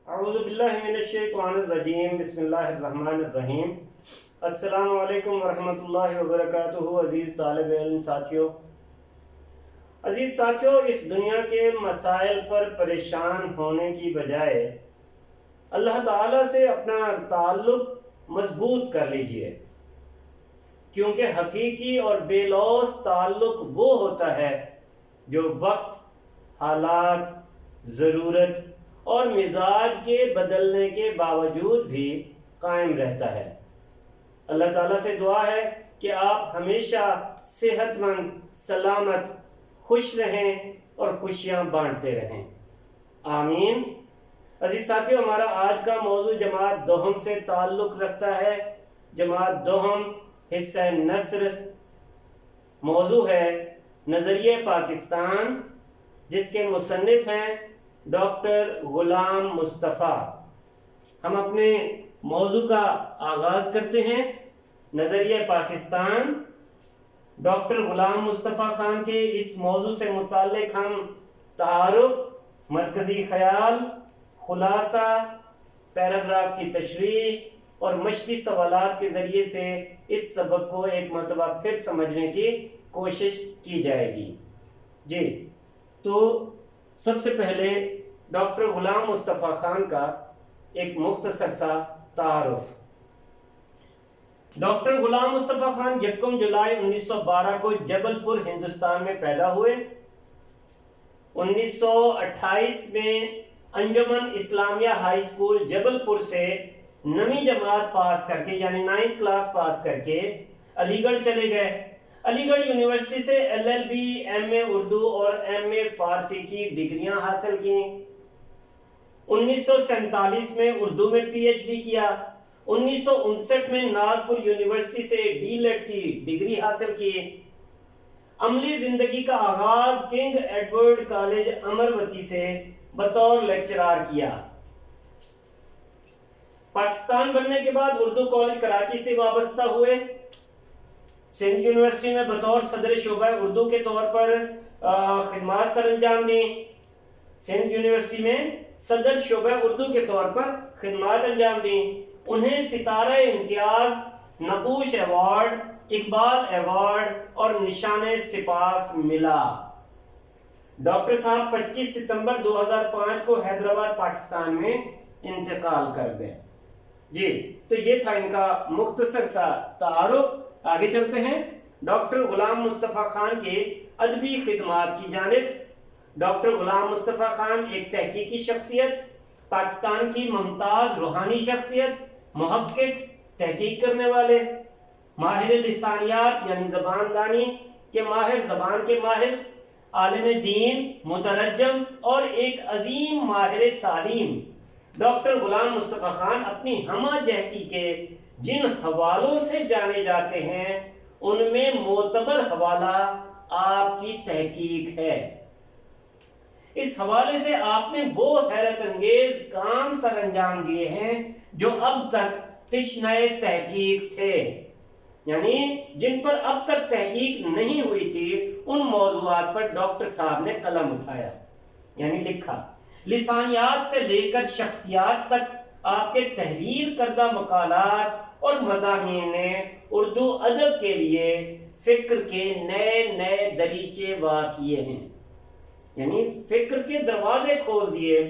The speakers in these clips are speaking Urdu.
اعوذ باللہ من الشیطان الرجیم، بسم اللہ الرحمن الرحیم۔ السلام علیکم ورحمۃ اللہ وبرکاتہ۔ عزیز طالب علم ساتھیوں، اس دنیا کے مسائل پر پریشان ہونے کی بجائے اللہ تعالیٰ سے اپنا تعلق مضبوط کر لیجئے، کیونکہ حقیقی اور بے لوث تعلق وہ ہوتا ہے جو وقت، حالات، ضرورت اور مزاج کے بدلنے کے باوجود بھی قائم رہتا ہے۔ اللہ تعالیٰ سے دعا ہے کہ آپ ہمیشہ صحت مند، سلامت، خوش رہیں اور خوشیاں بانٹتے رہیں، آمین۔ عزیز ساتھیوں، ہمارا آج کا موضوع جماعت دوہم سے تعلق رکھتا ہے۔ جماعت دوہم حصہ نثر، موضوع ہے نظریہ پاکستان، جس کے مصنف ہیں ڈاکٹر غلام مصطفیٰ۔ ہم اپنے موضوع کا آغاز کرتے ہیں۔ نظریہ پاکستان، ڈاکٹر غلام مصطفیٰ خان کے اس موضوع سے متعلق ہم تعارف، مرکزی خیال، خلاصہ، پیراگراف کی تشریح اور مشقی سوالات کے ذریعے سے اس سبق کو ایک مرتبہ پھر سمجھنے کی کوشش کی جائے گی۔ جی، تو سب سے پہلے ڈاکٹر غلام مصطفیٰ خان کا ایک مختصر سا تعارف۔ ڈاکٹر غلام مصطفیٰ خان 1 جولائی 1912 کو جبل پور، ہندوستان میں پیدا ہوئے۔ 1928 میں انجمن اسلامیہ ہائی اسکول جبل پور سے 9ویں جماعت پاس کر کے، یعنی 9th کلاس پاس کر کے علی گڑھ چلے گئے۔ علی گڑھ یونیورسٹی سے LLB، MA اردو اور MA فارسی کی ڈگریاں حاصل کیں۔ 1947 میں اردو میں PhD کیا۔ 1959 میں ناگپور یونیورسٹی سے D.Litt کی ڈگری حاصل کی۔ عملی زندگی کا آغاز کنگ ایڈورڈ کالج امروتی سے بطور لیکچرار کیا۔ پاکستان بننے کے بعد اردو کالج کراچی سے وابستہ ہوئے۔ سندھ یونیورسٹی میں بطور صدر شعبہ اردو کے طور پر خدمات سر انجام دیں۔ سندھ یونیورسٹی میں صدر شعبہ اردو کے طور پر خدمات انجام دیں۔ انہیں ستارہ امتیاز، نقوش ایوارڈ، اقبال ایوارڈ اور نشان سپاس ملا۔ ڈاکٹر صاحب 25 ستمبر 2005 کو حیدرآباد، پاکستان میں انتقال کر گئے۔ جی، تو یہ تھا ان کا مختصر سا تعارف۔ آگے چلتے ہیں ڈاکٹر غلام مصطفیٰ خان کے ادبی خدمات کی جانب۔ ڈاکٹر غلام مصطفیٰ خان ایک تحقیقی شخصیت، پاکستان کی ممتاز روحانی شخصیت، محقق، تحقیق کرنے والے، ماہر لسانیات یعنی زبان دانی کے ماہر، زبان کے ماہر، عالم دین، مترجم اور ایک عظیم ماہر تعلیم۔ ڈاکٹر غلام مصطفیٰ خان اپنی ہمہ جہتی کے جن حوالوں سے جانے جاتے ہیں ان میں معتبر حوالہ آپ کی تحقیق ہے۔ اس حوالے سے آپ نے وہ حیرت انگیز کام سر انجام دیے ہیں جو اب تک تشنہ تحقیق تھے، یعنی جن پر اب تک تحقیق نہیں ہوئی تھی، ان موضوعات پر ڈاکٹر صاحب نے قلم اٹھایا، یعنی لکھا۔ لسانیات سے لے کر شخصیات تک آپ کے تحریر کردہ مقالات اور مضامین نے اردو ادب کے لیے فکر کے نئے نئے دریچے وا کیے ہیں، یعنی فکر کے دروازے کھول دیے۔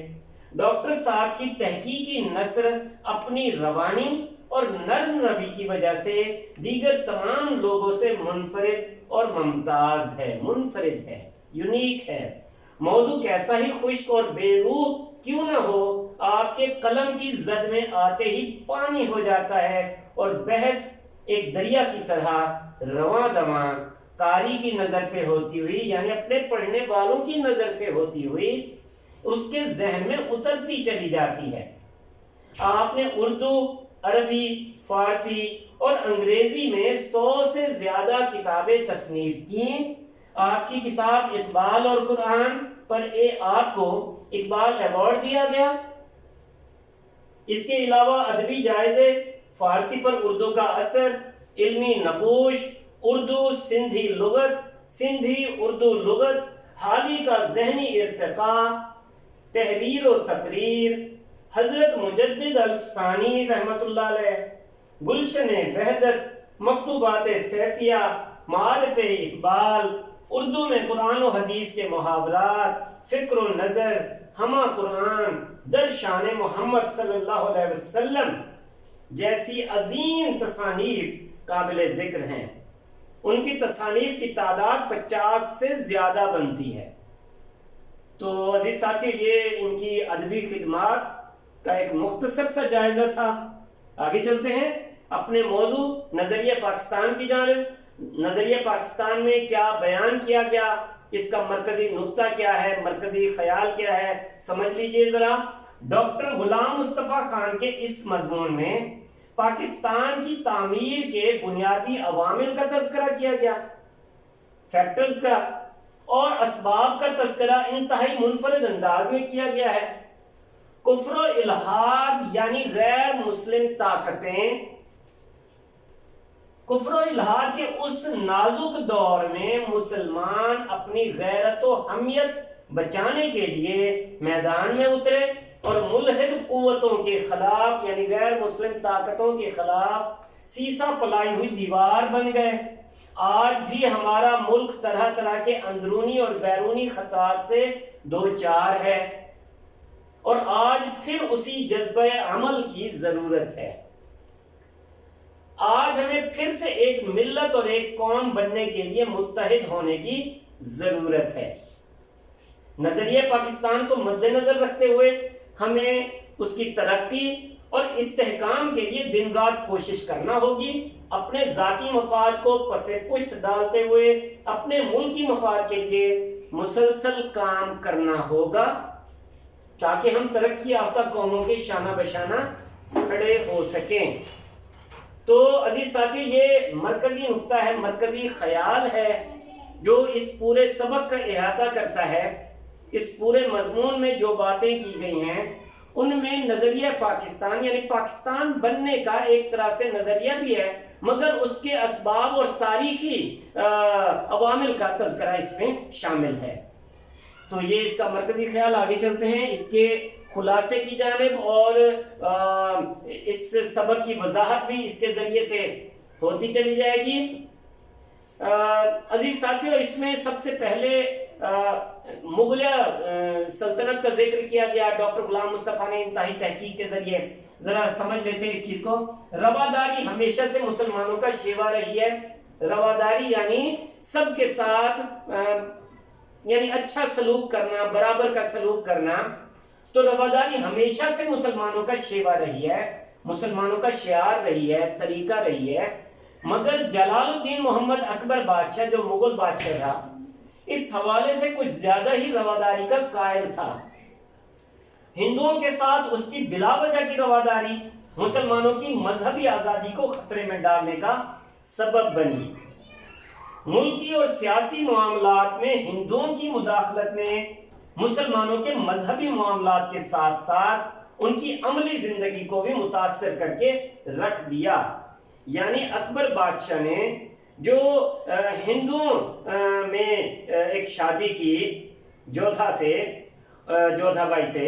ڈاکٹر صاحب کی تحقیقی نثر اپنی روانی اور نرم روی کی وجہ سے دیگر تمام لوگوں سے منفرد اور ممتاز ہے، منفرد ہے، یونیک ہے۔ موضوع کیسا ہی خشک اور بے روح کیوں نہ ہو، آپ کے قلم کی زد میں آتے ہی پانی ہو جاتا ہے اور بحث ایک دریا کی طرح رواں دواں قاری کی نظر سے ہوتی ہوئی، یعنی اپنے پڑھنے والوں کی نظر سے ہوتی ہوئی، اس کے ذہن میں اترتی چلی جاتی ہے۔ آپ نے اردو، عربی، فارسی اور انگریزی میں 100 سے زیادہ کتابیں تصنیف کی۔ آپ کی کتاب اقبال اور قرآن پر آپ کو اقبال ایوارڈ دیا گیا۔ اس کے علاوہ ادبی جائزے، فارسی پر اردو کا اثر، علمی نقوش، اردو سندھی لغت، سندھی اردو لغت، حالی کا ذہنی ارتقاء، تحریر و تقریر، حضرت مجدد الفسانی رحمۃ اللہ علیہ، گلشن وحدت، مکتوبات سیفیہ، معارف اقبال، اردو میں قرآن و حدیث کے محاورات، فکر و نظر، ہمہ قرآن، در شان محمد صلی اللہ علیہ وسلم جیسی عظیم تصانیف قابل ذکر ہیں۔ ان کی تصانیف کی تعداد 50 سے زیادہ بنتی ہے۔ تو عزیز ساتھی، یہ ان کی ادبی خدمات کا ایک مختصر سا جائزہ تھا۔ آگے چلتے ہیں اپنے موضوع نظریہ پاکستان کی جانب۔ نظریہ پاکستان میں کیا بیان کیا گیا، اس کا مرکزی نقطہ کیا ہے، مرکزی خیال کیا ہے، سمجھ لیجئے ذرا۔ ڈاکٹر غلام مصطفیٰ خان کے اس مضمون میں پاکستان کی تعمیر کے بنیادی عوامل کا تذکرہ کیا گیا، فیکٹرز کا، اور اسباب کا تذکرہ انتہائی منفرد انداز میں کیا گیا ہے۔ کفر و الحاد یعنی غیر مسلم طاقتیں کفر و الحاد کے اس نازک دور میں مسلمان اپنی غیرت و حمیت بچانے کے لیے میدان میں اترے اور ملحد قوتوں کے خلاف یعنی غیر مسلم طاقتوں کے خلاف سیسا پلائی ہوئی دیوار بن گئے۔ آج بھی ہمارا ملک طرح طرح کے اندرونی اور بیرونی خطرات سے دوچار ہے، اور آج پھر اسی جذبہ عمل کی ضرورت ہے۔ آج ہمیں پھر سے ایک ملت اور ایک قوم بننے کے لیے متحد ہونے کی ضرورت ہے۔ نظریہ پاکستان کو مد نظر رکھتے ہوئے ہمیں اس کی ترقی اور استحکام کے لیے دن رات کوشش کرنا ہوگی، اپنے ذاتی مفاد کو پس پشت ڈالتے ہوئے اپنے ملکی مفاد کے لیے مسلسل کام کرنا ہوگا تاکہ ہم ترقی یافتہ قوموں کے شانہ بشانہ کھڑے ہو سکیں۔ تو عزیز ساتھی، یہ مرکزی نقطہ ہے، مرکزی خیال ہے جو اس پورے سبق کا احاطہ کرتا ہے۔ اس پورے مضمون میں جو باتیں کی گئی ہیں ان میں نظریہ پاکستان یعنی پاکستان بننے کا ایک طرح سے نظریہ بھی ہے، مگر اس کے اسباب اور تاریخی عوامل کا تذکرہ اس میں شامل ہے۔ تو یہ اس کا مرکزی خیال۔ آگے چلتے ہیں اس کے خلاصے کی جانب، اور اس سبق کی وضاحت بھی اس کے ذریعے سے ہوتی چلی جائے گی۔ عزیز ساتھیو، اس میں سب سے پہلے مغلیہ سلطنت کا ذکر کیا گیا۔ ڈاکٹر غلام مصطفیٰ نے انتہائی تحقیق کے ذریعے، ذرا سمجھ لیتے ہیں اس چیز کو۔ رواداری ہمیشہ سے مسلمانوں کا شیوا رہی ہے۔ رواداری یعنی سب کے ساتھ یعنی اچھا سلوک کرنا، برابر کا سلوک کرنا۔ تو رواداری ہمیشہ سے مسلمانوں کا شیوا رہی ہے، مسلمانوں کا شعار رہی ہے، طریقہ رہی ہے۔ مگر جلال الدین محمد اکبر بادشاہ جو مغل بادشاہ تھا، اس حوالے سے کچھ زیادہ ہی رواداری کا قائل تھا۔ ہندوؤں کے ساتھ اس کی بلا وجہ کی رواداری مسلمانوں کی مذہبی آزادی کو خطرے میں ڈالنے کا سبب بنی۔ ملکی اور سیاسی معاملات میں ہندوؤں کی مداخلت نے مسلمانوں کے مذہبی معاملات کے ساتھ ساتھ ان کی عملی زندگی کو بھی متاثر کر کے رکھ دیا۔ یعنی اکبر بادشاہ نے جو ہندوؤں میں ایک شادی کی جودھا بائی سے،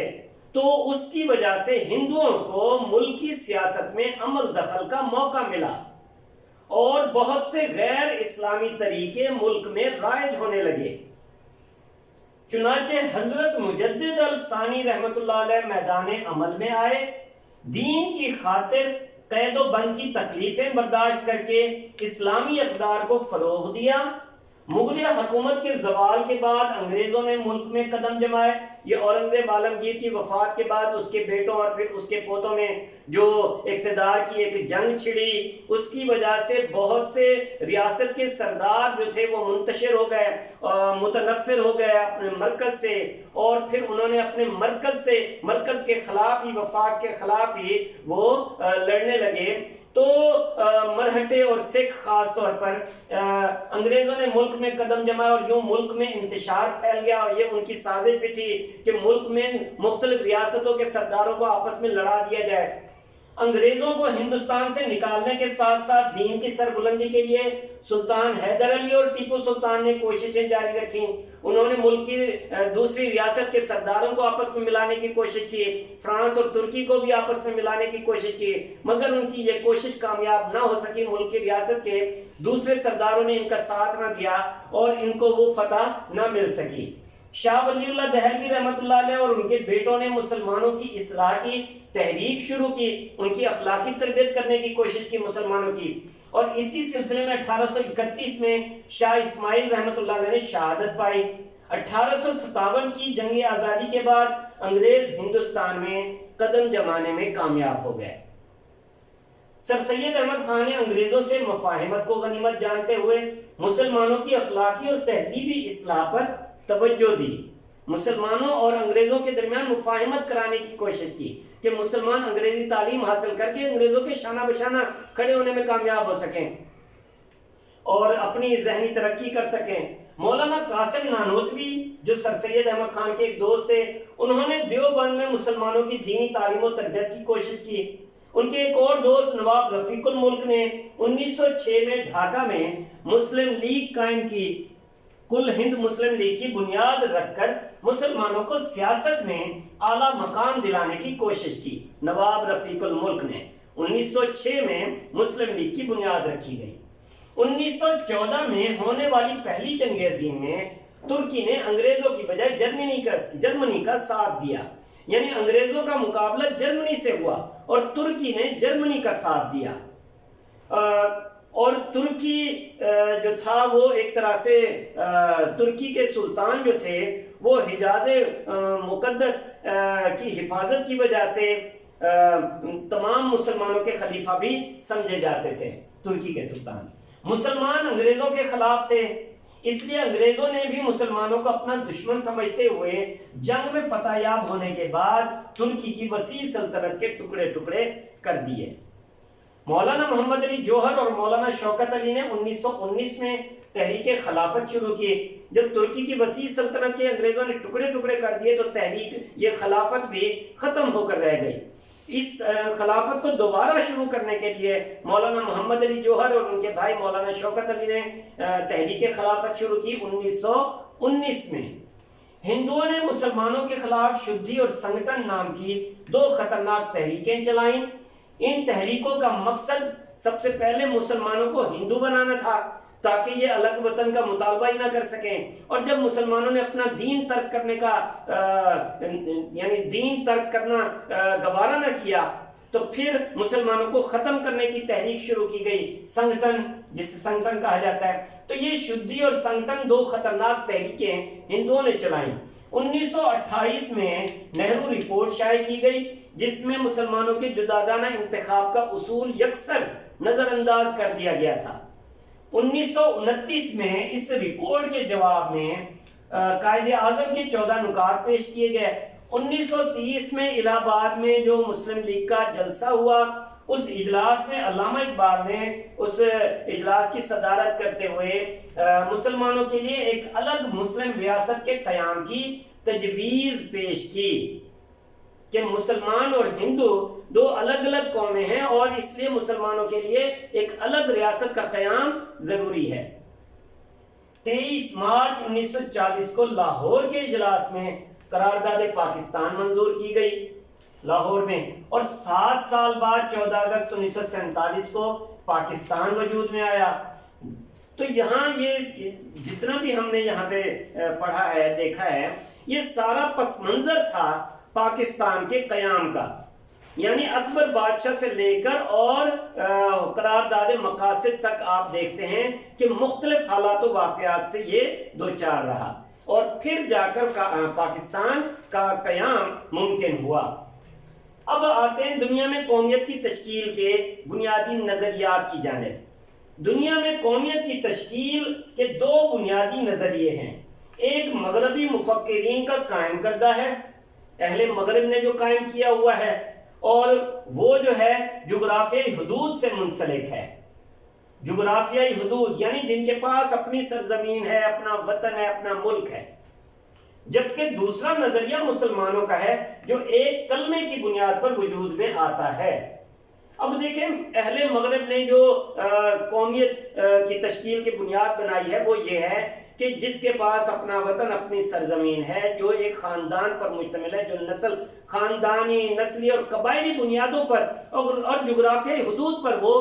تو اس کی وجہ سے ہندوؤں کو ملکی سیاست میں عمل دخل کا موقع ملا اور بہت سے غیر اسلامی طریقے ملک میں رائج ہونے لگے۔ چنانچہ حضرت مجدد الفسانی رحمۃ اللہ علیہ میدان عمل میں آئے، دین کی خاطر قید و بند کی تکلیفیں برداشت کر کے اسلامی اقدار کو فروغ دیا۔ مغلیہ حکومت کے زوال کے بعد انگریزوں نے ملک میں قدم جمائے۔ یہ اورنگزیب عالمگیر کی وفات کے بعد اس کے بیٹوں اور پھر اس کے پوتوں میں جو اقتدار کی ایک جنگ چھڑی، اس کی وجہ سے بہت سے ریاست کے سردار جو تھے وہ منتشر ہو گئے، متنفر ہو گئے اپنے مرکز سے، اور پھر انہوں نے اپنے مرکز کے خلاف ہی، وفاق کے خلاف ہی وہ لڑنے لگے۔ تو مرہٹے اور سکھ خاص طور پر انگریزوں نے ملک میں قدم جمایا، اور یوں ملک میں انتشار پھیل گیا، اور یہ ان کی سازش بھی تھی کہ ملک میں مختلف ریاستوں کے سرداروں کو آپس میں لڑا دیا جائے۔ انگریزوں کو ہندوستان سے نکالنے کے ساتھ ساتھ دین کی سربلندی کے لیے سلطان حیدر علی اور ٹیپو سلطان نے کوششیں جاری رکھیں. انہوں نے ملک کی دوسری ریاست کے سرداروں کو آپس میں ملانے کی کوشش کی, فرانس اور ترکی کو بھی آپس میں ملانے کی کوشش کی, مگر ان کی یہ کوشش کامیاب نہ ہو سکی. ملک کی ریاست کے دوسرے سرداروں نے ان کا ساتھ نہ دیا اور ان کو وہ فتح نہ مل سکی. شاہ ولی اللہ دہلوی رحمۃ اللہ علیہ اور ان کے بیٹوں نے مسلمانوں کی اصلاح کی تحریک شروع کی, ان کی اخلاقی تربیت کرنے کی کوشش کی مسلمانوں کی. اور اسی سلسلے میں 1831 میں شاہ اسماعیل رحمۃ اللہ علیہ نے شہادت پائی. 1857 کی جنگ آزادی کے بعد انگریز ہندوستان میں قدم جمانے میں کامیاب ہو گئے. سر سید احمد خان نے انگریزوں سے مفاہمت کو غنیمت جانتے ہوئے مسلمانوں کی اخلاقی اور تہذیبی اصلاح پر توجہ دی. مسلمانوں اور انگریزوں کے درمیان مفاہمت کرانے کی کوشش کی کہ مسلمان انگریزی تعلیم حاصل کر کے انگریزوں کے شانہ بشانہ کھڑے ہونے میں کامیاب ہو سکیں اور اپنی ذہنی ترقی کر سکیں. مولانا قاسم نانوتوی جو سر سید احمد خان کے ایک دوست تھے, انہوں نے دیوبند میں مسلمانوں کی دینی تعلیم و تربیت کی کوشش کی. ان کے ایک اور دوست نواب رفیق الملک نے 1906 میں ڈھاکہ میں مسلم لیگ قائم کی. کل ہند مسلم لیگ کی بنیاد رکھ کر مسلمانوں کو سیاست میں اعلیٰ مقام دلانے کی کوشش کی. نواب رفیق الملک نے 1906 میں مسلم لیگ کی بنیاد رکھی گئی. 1914 میں ہونے والی پہلی جنگ عظیم میں ترکی نے انگریزوں کی بجائے جرمنی کا ساتھ دیا. یعنی انگریزوں کا مقابلہ جرمنی سے ہوا اور ترکی نے جرمنی کا ساتھ دیا. اور ترکی جو تھا وہ ایک طرح سے ترکی کے سلطان جو تھے وہ حجاز مقدس کی حفاظت کی وجہ سے تمام مسلمانوں کے خلیفہ بھی سمجھے جاتے تھے. ترکی کے سلطان مسلمان انگریزوں کے خلاف تھے, اس لیے انگریزوں نے بھی مسلمانوں کو اپنا دشمن سمجھتے ہوئے جنگ میں فتح یاب ہونے کے بعد ترکی کی وسیع سلطنت کے ٹکڑے ٹکڑے کر دیے. مولانا محمد علی جوہر اور مولانا شوکت علی نے 1919 میں تحریک خلافت شروع کی. جب ترکی کی وسیع سلطنت کے انگریزوں نے ٹکڑے ٹکڑے کر دیے تو تحریک یہ خلافت بھی ختم ہو کر رہ گئی. اس خلافت کو دوبارہ شروع کرنے کے لیے مولانا محمد علی جوہر اور ان کے بھائی مولانا شوکت علی نے تحریک خلافت شروع کی 1919 میں. ہندوؤں نے مسلمانوں کے خلاف شدھی اور سنگٹن نام کی 2 خطرناک تحریکیں چلائیں. ان تحریکوں کا مقصد سب سے پہلے مسلمانوں کو ہندو بنانا تھا تاکہ یہ الگ وطن کا مطالبہ ہی نہ کر سکیں. اور جب مسلمانوں نے اپنا دین ترک کرنے کا یعنی دین ترک کرنا گوارا نہ کیا تو پھر مسلمانوں کو ختم کرنے کی تحریک شروع کی گئی, سنگٹن, جسے سنگٹن کہا جاتا ہے. تو یہ شدھی اور سنگٹن 2 خطرناک تحریکیں ہندوؤں نے چلائیں. 1928 میں نہرو رپورٹ شائع کی گئی جس میں مسلمانوں کے جداگانہ انتخاب کا اصول یکسر نظر انداز کر دیا گیا تھا. 1929 میں اس رپورٹ کے جواب میں قائد اعظم کے 14 نکات پیش کیے گئے. 1930 میں الہ آباد میں جو مسلم لیگ کا جلسہ ہوا, اس اجلاس میں علامہ اقبال نے اس اجلاس کی صدارت کرتے ہوئے مسلمانوں کے لیے ایک الگ مسلم ریاست کے قیام کی تجویز پیش کی کہ مسلمان اور ہندو 2 الگ الگ قومیں ہیں اور اس لیے مسلمانوں کے لیے ایک الگ ریاست کا قیام ضروری ہے. 23 مارچ 1940 کو لاہور کے اجلاس میں قرارداد پاکستان منظور کی گئی لاہور میں, اور 7 سال بعد 14 اگست 1947 کو پاکستان وجود میں آیا. تو یہاں یہ جتنا بھی ہم نے یہاں پہ پڑھا ہے, دیکھا ہے, یہ سارا پس منظر تھا پاکستان کے قیام کا. یعنی اکبر بادشاہ سے لے کر اور قرارداد مقاصد تک آپ دیکھتے ہیں کہ مختلف حالات و واقعات سے یہ دوچار رہا اور پھر جا کر پاکستان کا قیام ممکن ہوا. اب آتے ہیں دنیا میں قومیت کی تشکیل کے بنیادی نظریات کی جانب. دنیا میں قومیت کی تشکیل کے 2 بنیادی نظریے ہیں. ایک مغربی مفکرین کا قائم کردہ ہے, اہل مغرب نے جو قائم کیا ہوا ہے, اور وہ جو ہے جغرافیائی حدود سے منسلک ہے. جغرافیائی حدود یعنی جن کے پاس اپنی سرزمین ہے, اپنا وطن ہے, اپنا ملک ہے. جبکہ دوسرا نظریہ مسلمانوں کا ہے جو ایک کلمے کی بنیاد پر وجود میں آتا ہے. اب دیکھیں اہل مغرب نے جو قومیت کی تشکیل کی بنیاد بنائی ہے وہ یہ ہے کہ جس کے پاس اپنا وطن اپنی سرزمین ہے، جو ایک خاندان پر مشتمل ہے، جو خاندانی نسلی اور قبائلی بنیادوں پر اور جغرافیائی حدود پر وہ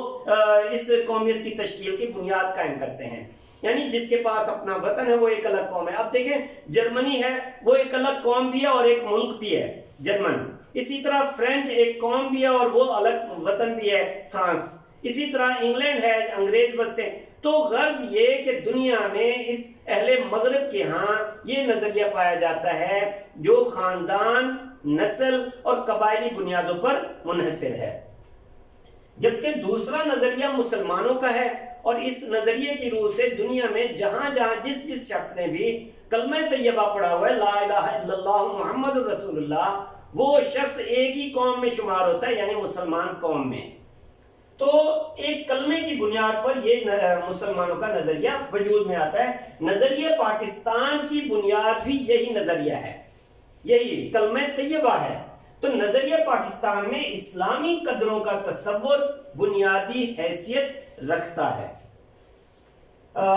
اس قومیت کی تشکیل کی بنیاد قائم کرتے ہیں، یعنی جس کے پاس اپنا وطن ہے وہ ایک الگ قوم ہے۔ اب دیکھیں جرمنی ہے، وہ ایک الگ قوم بھی ہے اور ایک ملک بھی ہے جرمن، اسی طرح فرینچ ایک قوم بھی ہے اور وہ الگ وطن بھی ہے فرانس، اسی طرح انگلینڈ ہے، انگریز بستے ہیں۔ تو غرض یہ کہ دنیا میں اس اہل مغرب کے ہاں یہ نظریہ پایا جاتا ہے جو خاندان، نسل اور قبائلی بنیادوں پر منحصر ہے، جبکہ دوسرا نظریہ مسلمانوں کا ہے، اور اس نظریے کی روح سے دنیا میں جہاں جہاں جس شخص نے بھی کلمہ طیبہ پڑھا ہوا ہے، لا الہ الا اللہ محمد رسول اللہ، وہ شخص ایک ہی قوم میں شمار ہوتا ہے، یعنی مسلمان قوم میں۔ تو ایک کلمے کی بنیاد پر یہ مسلمانوں کا نظریہ وجود میں آتا ہے۔ نظریہ پاکستان کی بنیاد بھی یہی نظریہ ہے، یہی کلمہ طیبہ ہے۔ تو نظریہ پاکستان میں اسلامی قدروں کا تصور بنیادی حیثیت رکھتا ہے۔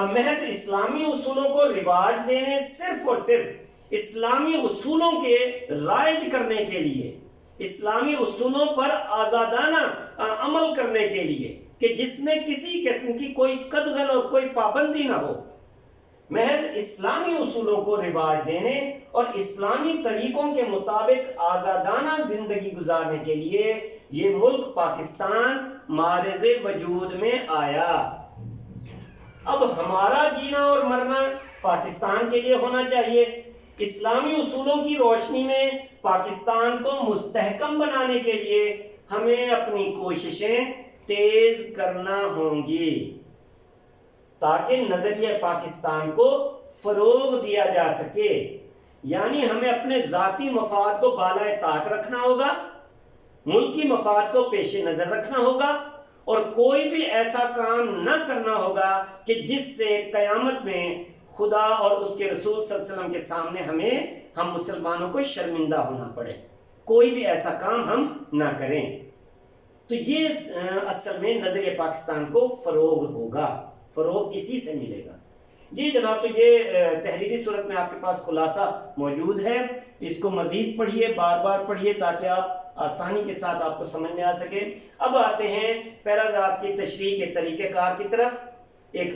محض اسلامی اصولوں کو رواج دینے، صرف اور صرف اسلامی اصولوں کے رائج کرنے کے لیے، اسلامی اصولوں پر آزادانہ عمل کرنے کے لیے کہ جس میں کسی قسم کی کوئی قدغن اور کوئی پابندی نہ ہو، محض اسلامی اصولوں کو رواج دینے اور اسلامی طریقوں کے مطابق آزادانہ زندگی گزارنے کے لیے یہ ملک پاکستان معرض وجود میں آیا۔ اب ہمارا جینا اور مرنا پاکستان کے لیے ہونا چاہیے۔ اسلامی اصولوں کی روشنی میں پاکستان کو مستحکم بنانے کے لیے ہمیں اپنی کوششیں تیز کرنا ہوں گی تاکہ نظریہ پاکستان کو فروغ دیا جا سکے، یعنی ہمیں اپنے ذاتی مفاد کو بالائے طاق رکھنا ہوگا، ملکی مفاد کو پیش نظر رکھنا ہوگا، اور کوئی بھی ایسا کام نہ کرنا ہوگا کہ جس سے قیامت میں خدا اور اس کے رسول صلی اللہ علیہ وسلم کے سامنے ہم مسلمانوں کو شرمندہ ہونا پڑے، کوئی بھی ایسا کام ہم نہ کریں۔ تو یہ اصل میں نظریہ پاکستان کو فروغ ہوگا، فروغ اسی سے ملے گا۔ جی جناب، تو یہ تحریری صورت میں آپ کے پاس خلاصہ موجود ہے، اس کو مزید پڑھیے، بار بار پڑھیے تاکہ آپ آسانی کے ساتھ آپ کو سمجھ میں آ سکے۔ اب آتے ہیں پیراگراف کی تشریح کے طریقہ کار کی طرف۔ ایک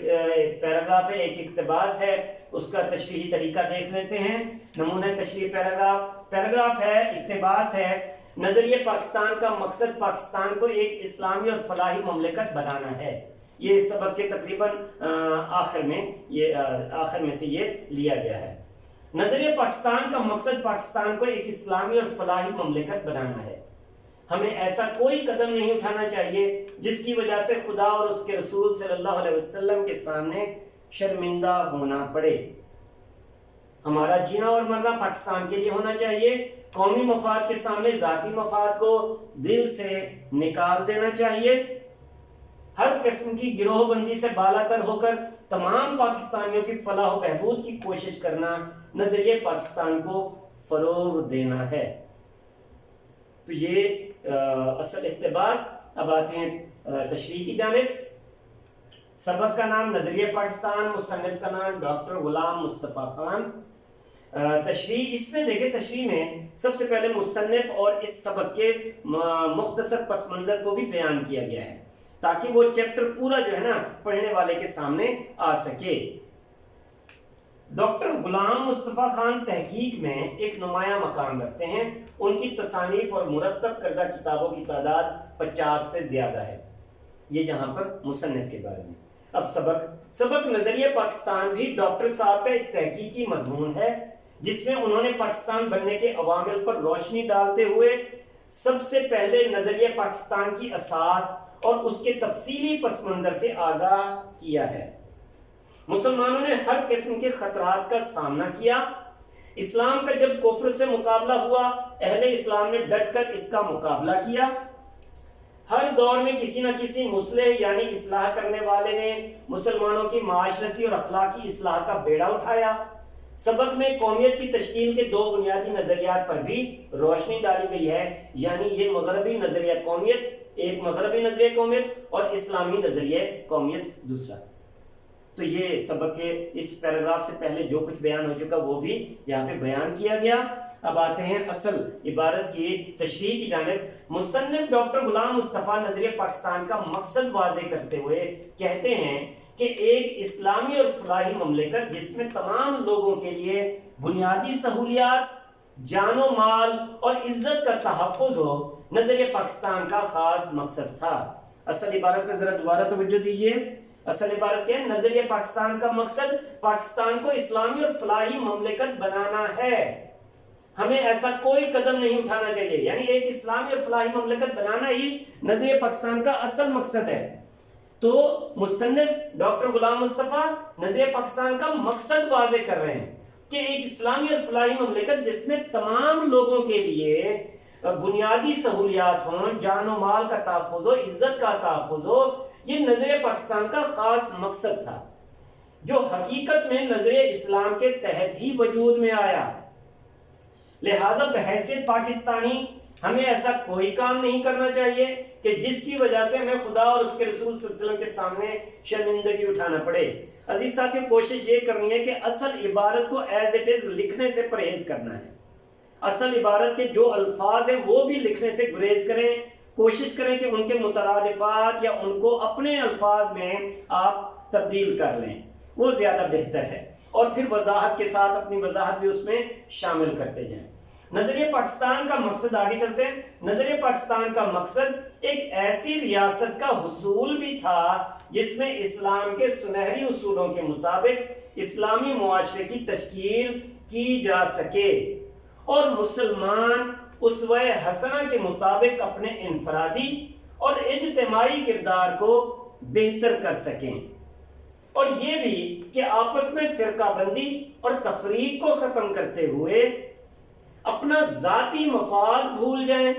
پیراگراف ہے، ایک اقتباس ہے، اس کا تشریحی طریقہ دیکھ لیتے ہیں۔ نمونہ تشریح پیراگراف ہے، اقتباس ہے، نظریہ پاکستان کا مقصد پاکستان کو ایک اسلامی اور فلاحی مملکت بنانا ہے۔ یہ سبق کے تقریباً آخر میں سے یہ لیا گیا ہے۔ نظریہ پاکستان کا مقصد پاکستان کو ایک اسلامی اور فلاحی مملکت بنانا ہے۔ ہمیں ایسا کوئی قدم نہیں اٹھانا چاہیے جس کی وجہ سے خدا اور اس کے رسول صلی اللہ علیہ وسلم کے سامنے شرمندہ ہونا پڑے۔ ہمارا جینا اور مرنا پاکستان کے لیے ہونا چاہیے۔ قومی مفاد کے سامنے ذاتی مفاد کو دل سے نکال دینا چاہیے۔ ہر قسم کی گروہ بندی سے بالاتر ہو کر تمام پاکستانیوں کی فلاح و بہبود کی کوشش کرنا نظریہ پاکستان کو فروغ دینا ہے۔ تو یہ اصل اقتباس۔ اب آتے ہیں تشریح کی جانب۔ سبق کا نام نظریہ پاکستان، مصنف کا نام ڈاکٹر غلام مصطفیٰ خان۔ تشریح اس میں دیکھیں، تشریح میں سب سے پہلے مصنف اور اس سبق کے مختصر پس منظر کو بھی بیان کیا گیا ہے تاکہ وہ چیپٹر پورا جو ہے نا پڑھنے والے کے سامنے آ سکے۔ ڈاکٹر غلام مصطفیٰ خان تحقیق میں ایک نمایاں مقام رکھتے ہیں۔ ان کی تصانیف اور مرتب کردہ کتابوں کی تعداد 50 سے زیادہ ہے۔ یہ یہاں پر مصنف کے بارے میں۔ اب سبق نظریہ پاکستان بھی ڈاکٹر صاحب کا ایک تحقیقی مضمون ہے جس میں انہوں نے پاکستان بننے کے عوامل پر روشنی ڈالتے ہوئے سب سے پہلے نظریہ پاکستان کی اساس اور اس کے تفصیلی پس منظر سے آگاہ کیا ہے۔ مسلمانوں نے ہر قسم کے خطرات کا سامنا کیا۔ اسلام کا جب کفر سے مقابلہ ہوا، اہل اسلام نے ڈٹ کر اس کا مقابلہ کیا۔ ہر دور میں کسی نہ کسی مصلح یعنی اصلاح کرنے والے نے مسلمانوں کی معاشرتی اور اخلاقی اصلاح کا بیڑا اٹھایا۔ سبق میں قومیت کی تشکیل کے 2 بنیادی نظریات پر بھی روشنی ڈالی گئی ہے، یعنی یہ مغربی نظریہ قومیت ایک مغربی نظریہ قومیت اور اسلامی نظریہ قومیت دوسرا۔ تو یہ سبق کے اس پیراگراف سے پہلے جو کچھ بیان ہو چکا وہ بھی یہاں پہ بیان کیا گیا۔ اب آتے ہیں اصل عبارت کی تشریح کی جانب۔ مصنف ڈاکٹر غلام مصطفیٰ نظریہ پاکستان کا مقصد واضح کرتے ہوئے کہتے ہیں کہ ایک اسلامی اور فلاحی مملکت جس میں تمام لوگوں کے لیے بنیادی سہولیات، جان و مال اور عزت کا تحفظ ہو، نظریہ پاکستان کا خاص مقصد تھا۔ اصل عبارت پہ ذرا دوبارہ توجہ دیجیے۔ اصل عبارت کیا ہے؟ نظریہ پاکستان کا مقصد پاکستان کو اسلامی اور فلاحی مملکت بنانا ہے۔ ہمیں ایسا کوئی قدم نہیں اٹھانا چاہیے، یعنی ایک اسلامی اور فلاحی مملکت بنانا ہی نظریہ پاکستان کا اصل مقصد ہے۔ تو مصنف ڈاکٹر غلام مصطفیٰ نظریہ پاکستان کا مقصد واضح کر رہے ہیں کہ ایک اسلامی اور فلاحی مملکت جس میں تمام لوگوں کے لیے بنیادی سہولیات ہوں، جان و مال کا تحفظ ہو، عزت کا تحفظ ہو، یہ نظریہ پاکستان کا خاص مقصد تھا، جو حقیقت میں نظریہ اسلام کے تحت ہی وجود میں آیا۔ لہذا بحیثیت پاکستانی ہمیں ایسا کوئی کام نہیں کرنا چاہیے کہ جس کی وجہ سے ہمیں خدا اور اس کے رسول صلی اللہ علیہ وسلم کے سامنے شرمندگی اٹھانا پڑے۔ عزیز ساتھیوں، کوشش یہ کرنی ہے کہ اصل عبارت کو ایز اٹ از لکھنے سے پرہیز کرنا ہے۔ اصل عبارت کے جو الفاظ ہیں وہ بھی لکھنے سے گریز کریں، کوشش کریں کہ ان کے مترادفات یا ان کو اپنے الفاظ میں آپ تبدیل کر لیں، وہ زیادہ بہتر ہے، اور پھر وضاحت کے ساتھ اپنی وضاحت بھی اس میں شامل کرتے جائیں۔ نظریہ پاکستان کا مقصد، آگے چلتے ہیں۔ نظریہ پاکستان کا مقصد ایک ایسی ریاست کا حصول بھی تھا جس میں اسلام کے سنہری اصولوں کے مطابق اسلامی معاشرے کی تشکیل کی جا سکے اور مسلمان اسوہ حسنہ کے مطابق اپنے انفرادی اور اجتماعی کردار کو بہتر کر سکیں، اور یہ بھی کہ آپس میں فرقہ بندی اور تفریق کو ختم کرتے ہوئے اپنا ذاتی مفاد بھول جائیں،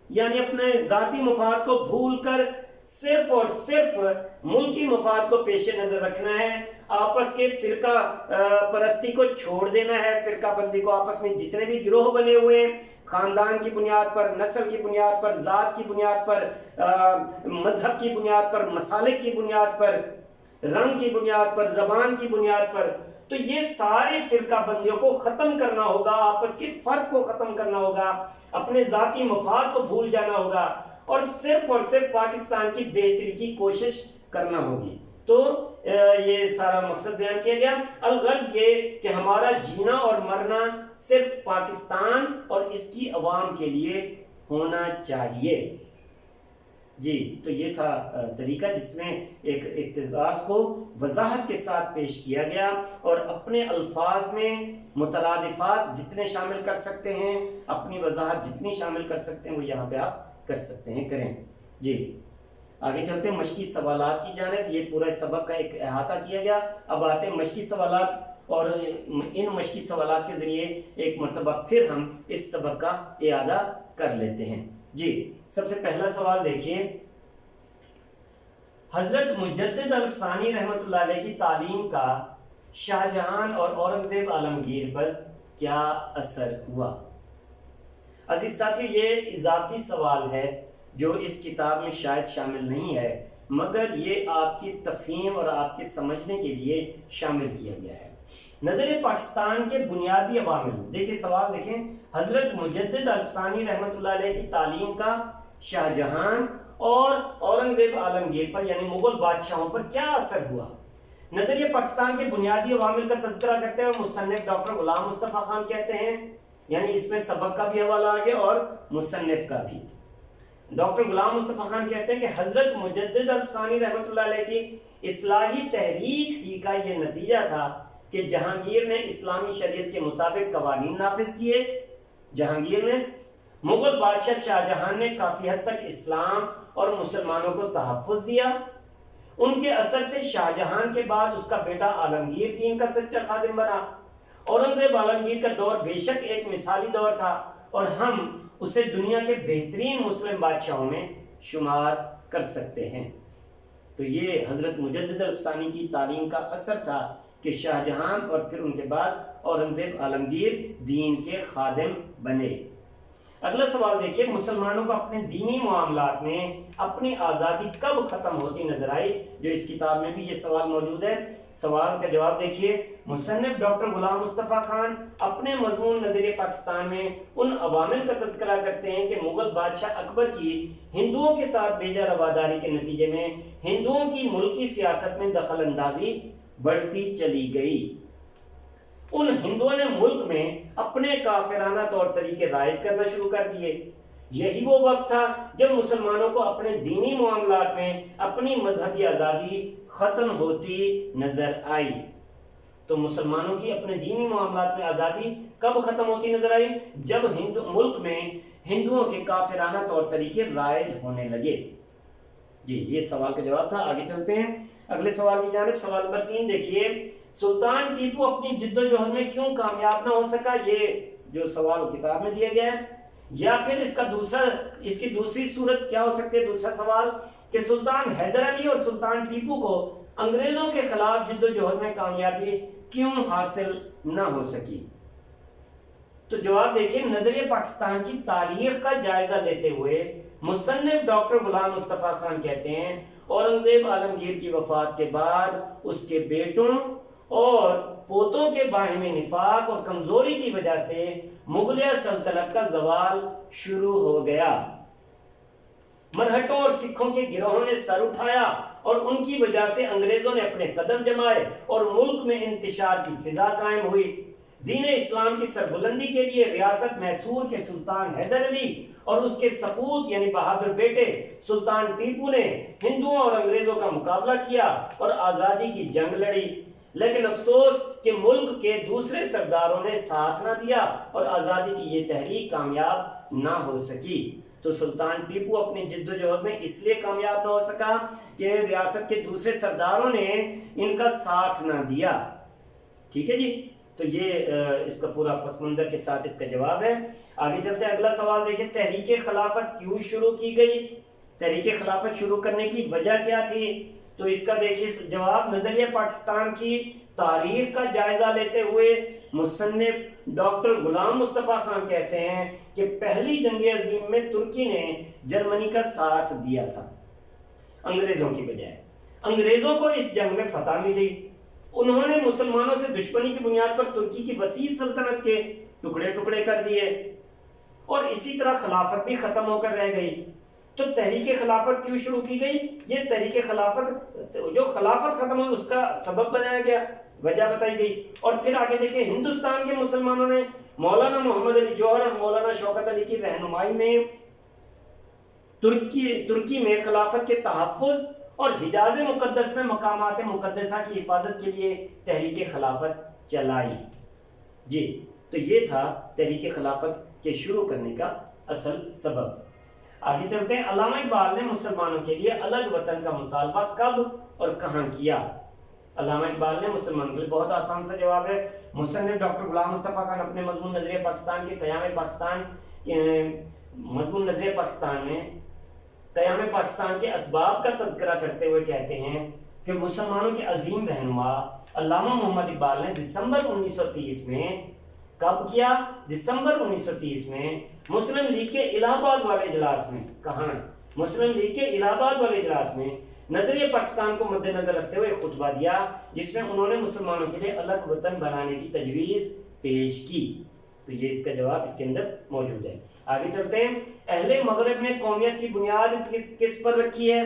یعنی اپنے ذاتی مفاد کو بھول کر صرف اور صرف ملکی مفاد کو پیش نظر رکھنا ہے، آپس کے فرقہ پرستی کو چھوڑ دینا ہے، فرقہ بندی کو، آپس میں جتنے بھی گروہ بنے ہوئے ہیں خاندان کی بنیاد پر، نسل کی بنیاد پر، ذات کی بنیاد پر، مذہب کی بنیاد پر، مسالک کی بنیاد پر، رنگ کی بنیاد پر، زبان کی بنیاد پر، تو یہ سارے فرقہ بندیوں کو ختم کرنا ہوگا، آپس کے فرق کو ختم کرنا ہوگا، اپنے ذاتی مفاد کو بھول جانا ہوگا، اور صرف پاکستان کی بہتری کی کوشش کرنا ہوگی۔ تو یہ سارا مقصد بیان کیا گیا۔ الغرض یہ کہ ہمارا جینا اور مرنا صرف پاکستان اور اس کی عوام کے لیے ہونا چاہیے۔ جی، تو یہ تھا طریقہ جس میں ایک اقتباس کو وضاحت کے ساتھ پیش کیا گیا، اور اپنے الفاظ میں مترادفات جتنے شامل کر سکتے ہیں، اپنی وضاحت جتنی شامل کر سکتے ہیں، وہ یہاں پہ آپ کر سکتے ہیں، کریں۔ جی، آگے چلتے ہیں مشقی سوالات کی جانب۔ یہ پورا سبق کا ایک احاطہ کیا گیا، اب آتے ہیں مشقی سوالات، اور ان مشقی سوالات کے ذریعے ایک مرتبہ پھر ہم اس سبق کا اعادہ کر لیتے ہیں۔ جی، سب سے پہلا سوال دیکھیے، حضرت مجدد الفسانی رحمۃ اللہ علیہ کی تعلیم کا شاہ جہان اور اورنگزیب عالمگیر پر کیا اثر ہوا؟ عزیز ساتھیو، یہ اضافی سوال ہے جو اس کتاب میں شاید شامل نہیں ہے، مگر یہ آپ کی تفہیم اور آپ کے سمجھنے کے لیے شامل کیا گیا ہے۔ نظریہ پاکستان کے بنیادی عوامل، دیکھیں سوال دیکھیں، حضرت مجدد الفسانی رحمۃ اللہ علیہ کی تعلیم کا شاہ جہان اور اورنگزیب عالمگیر پر یعنی مغل بادشاہوں پر کیا اثر ہوا؟ نظریہ پاکستان کے بنیادی عوامل کا تذکرہ کرتے ہوئے مصنف ڈاکٹر غلام مصطفیٰ خان کہتے ہیں، یعنی اس میں سبق کا بھی حوالہ آگے اور مصنف کا بھی۔ ڈاکٹر غلام مصطفیٰ خان کہتے ہیں کہ حضرت مجدد الفسانی رحمۃ اللہ علیہ کی اصلاحی تحریک ہی کا یہ نتیجہ تھا کہ جہانگیر نے اسلامی شریعت کے مطابق قوانین نافذ کیے۔ جہانگیر نے، مغل بادشاہ شاہ جہان نے کافی حد تک اسلام اور مسلمانوں کو تحفظ دیا۔ ان کے اثر سے شاہ جہان کے بعد اس کا بیٹا عالمگیر دین کا سچا خادم بنا۔ اورنگزیب عالمگیر کا دور بے شک ایک مثالی دور تھا، اور ہم اسے دنیا کے بہترین مسلم بادشاہوں میں شمار کر سکتے ہیں۔ تو یہ حضرت مجدد الفسانی کی تعلیم کا اثر تھا کہ شاہ جہان اور پھر ان کے بعد اورنگزیب عالمگیر دین کے خادم بنے۔ اگلا سوال دیکھیے، مسلمانوں کو اپنے دینی معاملات میں اپنی آزادی کب ختم ہوتی نظر آئی؟ جو اس کتاب میں بھی یہ سوال موجود ہے۔ سوال کا جواب دیکھیے، مصنف ڈاکٹر غلام مصطفیٰ خان اپنے مضمون نظریہ پاکستان میں ان عوامل کا تذکرہ کرتے ہیں کہ مغل بادشاہ اکبر کی ہندوؤں کے ساتھ بیجا رواداری کے نتیجے میں ہندوؤں کی ملکی سیاست میں دخل اندازی بڑھتی چلی گئی۔ ان ہندوؤں نے ملک میں اپنے کافرانہ طور طریقے رائج کرنا شروع کر دیے۔ یہی وہ وقت تھا جب مسلمانوں کو اپنے دینی معاملات میں اپنی مذہبی آزادی ختم ہوتی نظر آئی۔ تو مسلمانوں کی اپنے دینی معاملات میں آزادی کب ختم ہوتی نظر آئی؟ جب ملک میں ہندوؤں کے کافرانہ طور طریقے رائج ہونے لگے۔ جی یہ سوال کا جواب تھا۔ آگے چلتے ہیں اگلے سوال کی جانب۔ سوال نمبر 3 دیکھیے، سلطان ٹیپو اپنی جد و جہد میں کیوں کامیاب نہ ہو سکا؟ یہ جو سوال کتاب میں دیا گیا ہے، یا پھر اس کی دوسری صورت کیا ہو سکتی ہے؟ دوسرا سوال کہ سلطان حیدر علی اور سلطان ٹیپو کو انگریزوں کے خلاف جد و جہد میں کامیابی کیوں حاصل نہ ہو سکی؟ تو جواب دیکھیں، نظریہ پاکستان کی تاریخ کا جائزہ لیتے ہوئے مصنف ڈاکٹر غلام مصطفیٰ خان کہتے ہیں اورنگزیب عالمگیر کی وفات کے بعد اس کے بیٹوں اور پوتوں کے باہمی نفاق اور کمزوری کی وجہ سے مغلیہ سلطنت کا زوال شروع ہو گیا۔ مرہٹوں اور سکھوں کے گروہوں نے سر اٹھایا اور ان کی وجہ سے انگریزوں نے اپنے قدم جمائے اور ملک میں انتشار کی فضا قائم ہوئی۔ دین اسلام کی سربلندی کے لیے ریاست میسور کے سلطان حیدر علی اور اس کے سپوت یعنی بہادر بیٹے سلطان ٹیپو نے ہندوؤں اور انگریزوں کا مقابلہ کیا اور آزادی کی جنگ لڑی، لیکن افسوس کہ ملک کے دوسرے سرداروں نے ساتھ نہ دیا اور آزادی کی یہ تحریک کامیاب نہ ہو سکی۔ تو سلطان ٹیپو اپنی جد و جہد میں اس لیے کامیاب نہ ہو سکا کہ ریاست کے دوسرے سرداروں نے ان کا ساتھ نہ دیا۔ ٹھیک ہے جی، تو یہ اس کا پورا پس منظر کے ساتھ اس کا جواب ہے۔ آگے چلتے ہیں اگلا سوال دیکھیں، تحریک خلافت کیوں شروع کی گئی؟ تحریک خلافت شروع کرنے کی وجہ کیا تھی؟ تو اس کا دیکھیے جواب، نظریہ پاکستان کی تاریخ کا جائزہ لیتے ہوئے مصنف ڈاکٹر غلام مصطفیٰ خان کہتے ہیں کہ پہلی جنگ عظیم میں ترکی نے جرمنی کا ساتھ دیا تھا انگریزوں کی بجائے۔ انگریزوں کو اس جنگ میں فتح ملی، انہوں نے مسلمانوں سے دشمنی کی بنیاد پر ترکی کی وسیع سلطنت کے ٹکڑے ٹکڑے کر دیے اور اسی طرح خلافت بھی ختم ہو کر رہ گئی۔ تو تحریک خلافت کیوں شروع کی گئی؟ یہ تحریک خلافت جو خلافت ختم ہوئی اس کا سبب بتایا گیا، وجہ بتائی گئی۔ اور پھر آگے دیکھیں، ہندوستان کے مسلمانوں نے مولانا محمد علی جوہر اور مولانا شوکت علی کی رہنمائی میں ترکی میں خلافت کے تحفظ اور حجاز مقدس میں مقامات مقدسہ کی حفاظت کے لیے تحریک خلافت چلائی۔ جی تو یہ تھا تحریک خلافت کے شروع کرنے کا اصل سبب۔ آگے چلتے ہیں، علامہ اقبال نے مسلمانوں کے لیے الگ وطن کا مطالبہ کب اور کہاں کیا؟ علامہ اقبال نے مسلمانوں کے لیے، بہت آسان سا جواب ہے، مصنف ڈاکٹر غلام مصطفیٰ خان اپنے مضمون نظریہ پاکستان کے مضمون نظریہ پاکستان میں قیام پاکستان کے اسباب کا تذکرہ کرتے ہوئے کہتے ہیں کہ مسلمانوں کے عظیم رہنما علامہ محمد اقبال نے دسمبر 1930 میں کب کیا؟ دسمبر 1930 میں مسلم لیگ کے الہ آباد والے اجلاس میں، کہاں؟ مسلم لیگ کے الہ آباد والے اجلاس میں نظریہ پاکستان کو مد نظر رکھتے ہوئے خطبہ دیا، جس میں انہوں نے مسلمانوں کے لیے الگ وطن بنانے کی تجویز پیش کی۔ تو یہ اس کا جواب اس کے اندر موجود ہے۔ آگے چلتے ہیں، اہل مغرب نے قومیت کی بنیاد کس پر رکھی ہے؟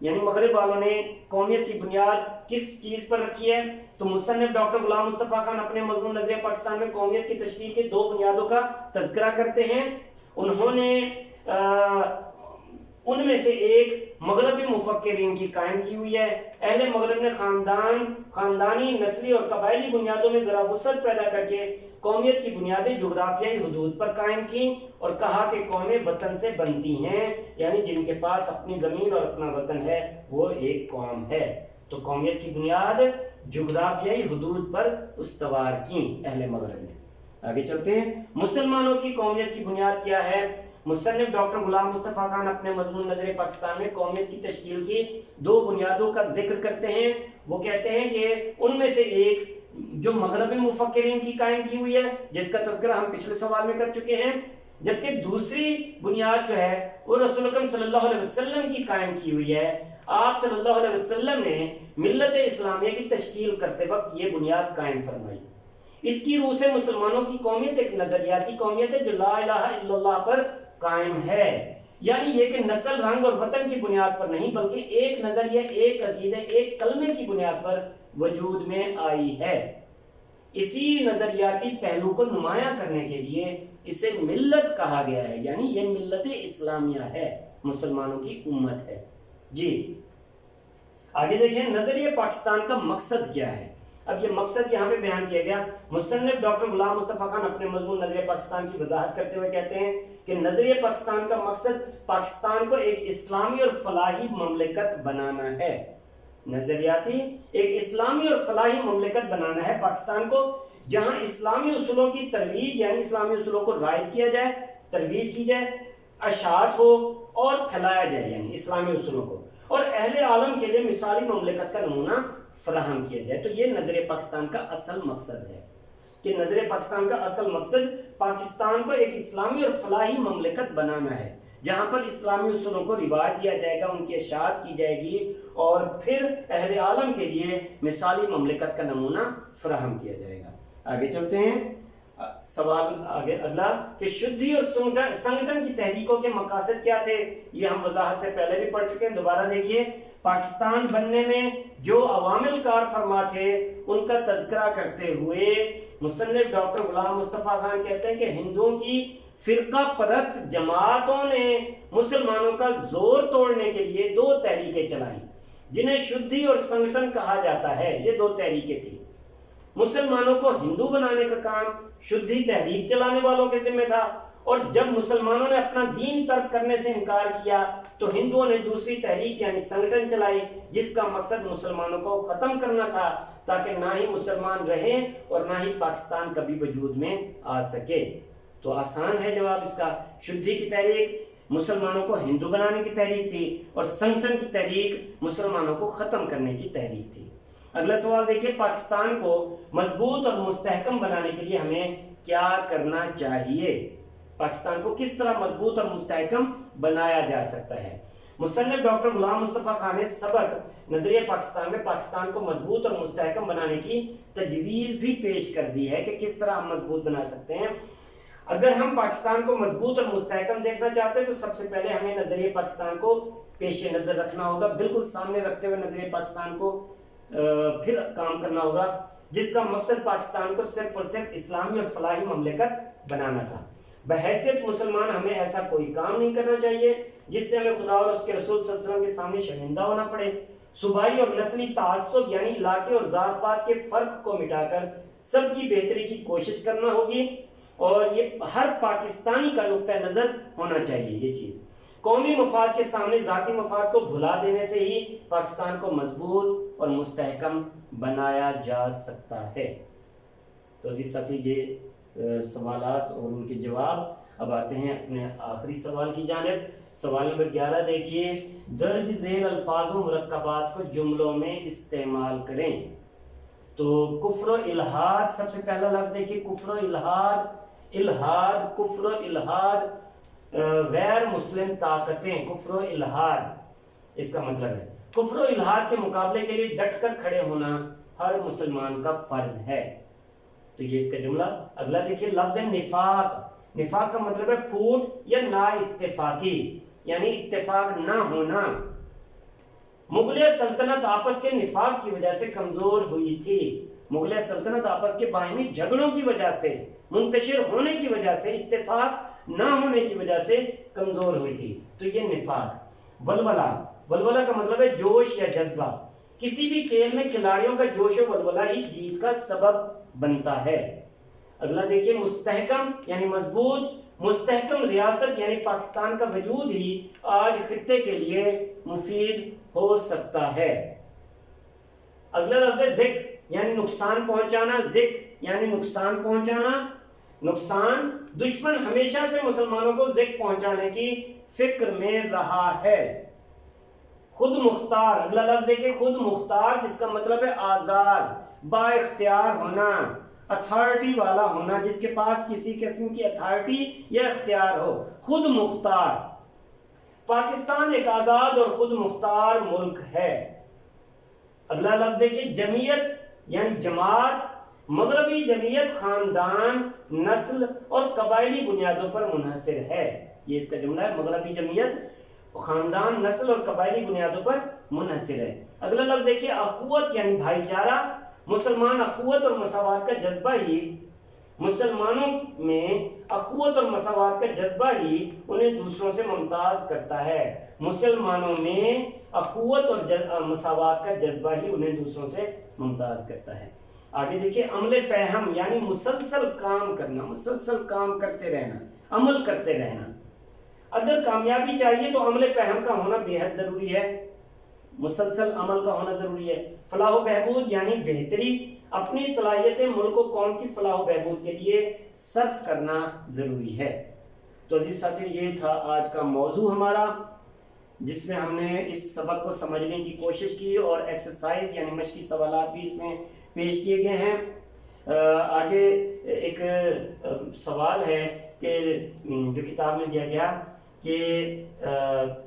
یعنی مغرب والوں نے قومیت کی بنیاد کس چیز پر رکھی ہے؟ تو مصنف ڈاکٹر غلام مصطفیٰ خان اپنے مضمون نظریہ پاکستان میں قومیت کی تشکیل کے دو بنیادوں کا تذکرہ کرتے ہیں۔ انہوں نے ان میں سے ایک مغربی مفکرین کی قائم کی ہوئی ہے۔ اہل مغرب نے خاندانی، نسلی اور قبائلی بنیادوں میں ذرا وسعت پیدا کر کے قومیت کی بنیادیں جغرافیائی حدود پر قائم کی اور کہا کہ قومیں وطن سے بنتی ہیں، یعنی جن کے پاس اپنی زمین اور اپنا وطن ہے وہ ایک قوم ہے۔ تو قومیت کی بنیاد جغرافیائی حدود پر استوار کی اہل مغرب نے۔ آگے چلتے ہیں، مسلمانوں کی قومیت کی بنیاد کیا ہے؟ مصنف ڈاکٹر غلام مصطفیٰ خان اپنے مضمون نظریہ پاکستان میں قومیت کی تشکیل کی دو بنیادوں کا ذکر کرتے ہیں۔ وہ کہتے ہیں کہ ان میں سے ایک جو مغربی مفکرین کی قائم کی ہوئی ہے، جس کا تذکرہ ہم پچھلے سوال میں کر چکے ہیں، جبکہ دوسری بنیاد جو ہے وہ رسول اکرم صلی اللہ علیہ وسلم کی قائم کی ہوئی ہے. آپ صلی اللہ علیہ وسلم نے ملت اسلامیہ کی تشکیل کرتے وقت یہ بنیاد قائم فرمائی. اس کی روح سے مسلمانوں کی قومیت ایک نظریاتی قومیت ہے جو لا الہ الا اللہ پر قائم ہے. یعنی یہ کہ نسل، رنگ اور وطن کی بنیاد پر نہیں بلکہ ایک نظریہ، ایک عقیدہ، ایک کلمے کی بنیاد پر وجود میں آئی ہے. اسی نظریاتی پہلو کو نمایاں کرنے کے لیے اسے ملت کہا گیا ہے. یعنی یہ ملت اسلامیہ ہے، مسلمانوں کی امت ہے. جی آگے دیکھیں نظریہ پاکستان کا مقصد کیا ہے. اب یہ مقصد یہاں پہ بیان کیا گیا. مصنف ڈاکٹر غلام مصطفیٰ خان اپنے مضمون نظریہ پاکستان کی وضاحت کرتے ہوئے کہتے ہیں کہ نظریہ پاکستان کا مقصد پاکستان کو ایک اسلامی اور فلاحی مملکت بنانا ہے. نظریاتی ایک اسلامی اور فلاحی مملکت بنانا ہے پاکستان کو، جہاں اسلامی اصولوں کی ترویج، یعنی اسلامی اصولوں کو رائج کیا جائے، ترویج کی جائے، اشاعت ہو اور پھیلایا جائے، یعنی اسلامی اصولوں کو، اور اہل عالم کے لیے مثالی مملکت کا نمونہ فراہم کیا جائے. تو یہ نظریہ پاکستان کا اصل مقصد ہے کہ نظریہ پاکستان کا اصل مقصد پاکستان کو ایک اسلامی اور فلاحی مملکت بنانا ہے، جہاں پر اسلامی اصولوں کو رواج دیا جائے گا، ان کی اشاعت کی جائے گی اور پھر اہل عالم کے لیے مثالی مملکت کا نمونہ فراہم کیا جائے گا. آگے چلتے ہیں. سوال آگے اگلا کہ شدھی اور سنگٹن کی تحریکوں کے مقاصد کیا تھے. یہ ہم وضاحت سے پہلے بھی پڑھ چکے ہیں، دوبارہ دیکھیے. پاکستان بننے میں جو عوامل کار فرما تھے ان کا تذکرہ کرتے ہوئے مصنف ڈاکٹر غلام مصطفیٰ خان کہتے ہیں کہ ہندوؤں کی فرقہ پرست جماعتوں نے مسلمانوں کا زور توڑنے کے لیے 2 تحریکیں چلائیں جنہیں شدھی اور سنگٹن کہا جاتا ہے. یہ 2 تحریکیں تھیں. مسلمانوں کو ہندو بنانے کا کام شدھی تحریک چلانے والوں کے ذمہ تھا، اور جب مسلمانوں نے اپنا دین ترک کرنے سے انکار کیا تو ہندوؤں نے دوسری تحریک یعنی سنگٹن چلائی، جس کا مقصد مسلمانوں کو ختم کرنا تھا تاکہ نہ ہی مسلمان رہیں اور نہ ہی پاکستان کبھی وجود میں آ سکے. تو آسان ہے جواب اس کا. شدھی کی تحریک مسلمانوں کو ہندو بنانے کی تحریک تھی اور سنگٹن کی تحریک مسلمانوں کو ختم کرنے کی تحریک تھی. اگلا سوال دیکھیے. پاکستان کو مضبوط اور مستحکم بنانے کے لیے ہمیں کیا کرنا چاہیے؟ پاکستان کو کس طرح مضبوط اور مستحکم بنایا جا سکتا ہے؟ مصنف ڈاکٹر غلام مصطفیٰ خان نے سبق نظریہ پاکستان میں پاکستان کو مضبوط اور مستحکم بنانے کی تجویز بھی پیش کر دی ہے کہ کس طرح ہم مضبوط بنا سکتے ہیں. اگر ہم پاکستان کو مضبوط اور مستحکم دیکھنا چاہتے ہیں تو سب سے پہلے ہمیں نظریہ پاکستان کو پیش نظر رکھنا ہوگا، بالکل سامنے رکھتے ہوئے نظریہ پاکستان کو پھر کام کرنا ہوگا، جس کا مقصد پاکستان کو صرف اور صرف اسلامی اور فلاحی مملکت بنانا تھا. بحیثیت مسلمان ہمیں ایسا کوئی کام نہیں کرنا چاہیے جس سے ہمیں خدا اور اس کے رسول صلی اللہ علیہ وسلم کے سامنے شرمندہ ہونا پڑے. صوبائی اور نسلی تعصب یعنی علاقے اور ذات پات کے فرق کو مٹا کر سب کی بہتری کی کوشش کرنا ہوگی، اور یہ ہر پاکستانی کا نقطہ نظر ہونا چاہیے. یہ چیز قومی مفاد کے سامنے ذاتی مفاد کو بھلا دینے سے ہی پاکستان کو مضبوط اور مستحکم بنایا جا سکتا ہے. تو عزیز ساتھی یہ سوالات اور ان کے جواب. اب آتے ہیں اپنے آخری سوال کی جانب. سوال نمبر 11 دیکھیے. درج ذیل الفاظ و مرکبات کو جملوں میں استعمال کریں. تو کفر و الحاد، سب سے پہلا لفظ دیکھیے. کفر و الحاد، الحاد، کفر و الحاد، غیر مسلم طاقتیں. کفر و الحاد اس کا مطلب ہے کفر و الحاد کے مقابلے کے لیے ڈٹ کر کھڑے ہونا ہر مسلمان کا فرض ہے. تو یہ اس کا جملہ. اگلا دیکھیے لفظ نفاق. نفاق کا مطلب ہے پھوٹ یا نا اتفاقی، یعنی اتفاق نہ ہونا. مغلیہ سلطنت آپس کے نفاق کی وجہ سے کمزور ہوئی تھی. مغلیہ سلطنت آپس کے باہمی جھگڑوں کی وجہ سے، منتشر ہونے کی وجہ سے، اتفاق نہ ہونے کی وجہ سے کمزور ہوئی تھی. تو یہ نفاق. ولولہ، ولولہ کا مطلب ہے جوش یا جذبہ. کسی بھی کھیل میں کھلاڑیوں کا جوش و ولولہ ہی جیت کا سبب بنتا ہے. اگلا دیکھیے مستحکم یعنی مضبوط. مستحکم ریاست یعنی پاکستان کا وجود ہی آج خطے کے لیے مفید ہو سکتا ہے. اگلا لفظ ہے ذکر یعنی نقصان پہنچانا. ذکر یعنی نقصان پہنچانا. نقصان. دشمن ہمیشہ سے مسلمانوں کو ذکر پہنچانے کی فکر میں رہا ہے. خود مختار. اگلا لفظ ہے کہ خود مختار، جس کا مطلب ہے آزاد، با اختیار ہونا. اتھارٹی والا ہونا، جس کے پاس کسی قسم کی اتھارٹی یا اختیار ہو، خود مختار۔ پاکستان ایک آزاد اور خود مختار ملک ہے۔ اگلا لفظ ہے کہ جمعیت یعنی جماعت، مغربی جمعیت خاندان، نسل اور قبائلی بنیادوں پر منحصر ہے۔ یہ اس کا جملہ ہے، مغربی جمعیت خاندان، نسل اور قبائلی بنیادوں پر منحصر ہے۔ اگلا لفظ دیکھیے اخوت یعنی بھائی چارہ۔ مسلمان اخوت اور مساوات کا جذبہ ہی، مسلمانوں میں اخوت اور مساوات کا جذبہ ہی انہیں دوسروں سے ممتاز کرتا ہے۔ مسلمانوں میں اخوت اور مساوات کا جذبہ ہی انہیں دوسروں سے ممتاز کرتا ہے۔ آگے دیکھیے عمل پہم یعنی مسلسل کام کرنا، مسلسل کام کرتے رہنا، عمل کرتے رہنا۔ اگر کامیابی چاہیے تو عمل پہم کا ہونا بے حد ضروری ہے، مسلسل عمل کا ہونا ضروری ہے۔ فلاح و بہبود یعنی بہتری، اپنی صلاحیتیں ملک و قوم کی فلاح و بہبود کے لیے صرف کرنا ضروری ہے۔ تو عزیز ساتھیو، یہ تھا آج کا موضوع ہمارا، جس میں ہم نے اس سبق کو سمجھنے کی کوشش کی اور ایکسرسائز یعنی مشقی سوالات بھی اس میں پیش کیے گئے ہیں۔ آگے ایک سوال ہے کہ جو کتاب میں دیا گیا کہ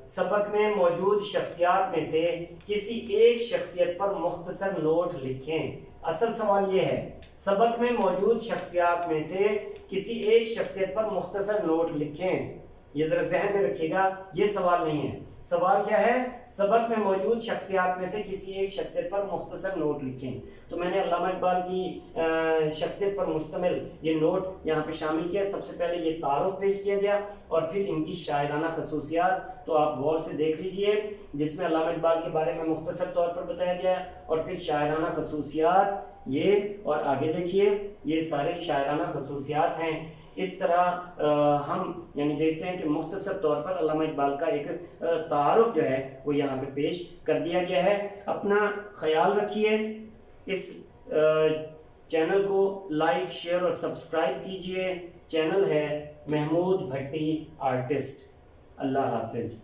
سبق میں موجود شخصیات میں سے کسی ایک شخصیت پر مختصر نوٹ لکھیں۔ اصل سوال یہ ہے، سبق میں موجود شخصیات میں سے کسی ایک شخصیت پر مختصر نوٹ لکھیں۔ یہ ذرا ذہن میں رکھیے گا، یہ سوال نہیں ہے۔ سوال کیا ہے؟ سبق میں موجود شخصیات میں سے کسی ایک شخصیت پر مختصر نوٹ لکھیں۔ تو میں نے علامہ اقبال کی شخصیت پر مشتمل یہ نوٹ یہاں پہ شامل کیا۔ سب سے پہلے یہ تعارف پیش کیا گیا اور پھر ان کی شاعرانہ خصوصیات، تو آپ غور سے دیکھ لیجئے، جس میں علامہ اقبال کے بارے میں مختصر طور پر بتایا گیا اور پھر شاعرانہ خصوصیات یہ، اور آگے دیکھیے یہ سارے شاعرانہ خصوصیات ہیں۔ اس طرح ہم یعنی دیکھتے ہیں کہ مختصر طور پر علامہ اقبال کا ایک تعارف جو ہے وہ یہاں پہ پیش کر دیا گیا ہے۔ اپنا خیال رکھیے، اس چینل کو لائک، شیئر اور سبسکرائب کیجئے۔ چینل ہے محمود بھٹی آرٹسٹ۔ اللہ حافظ۔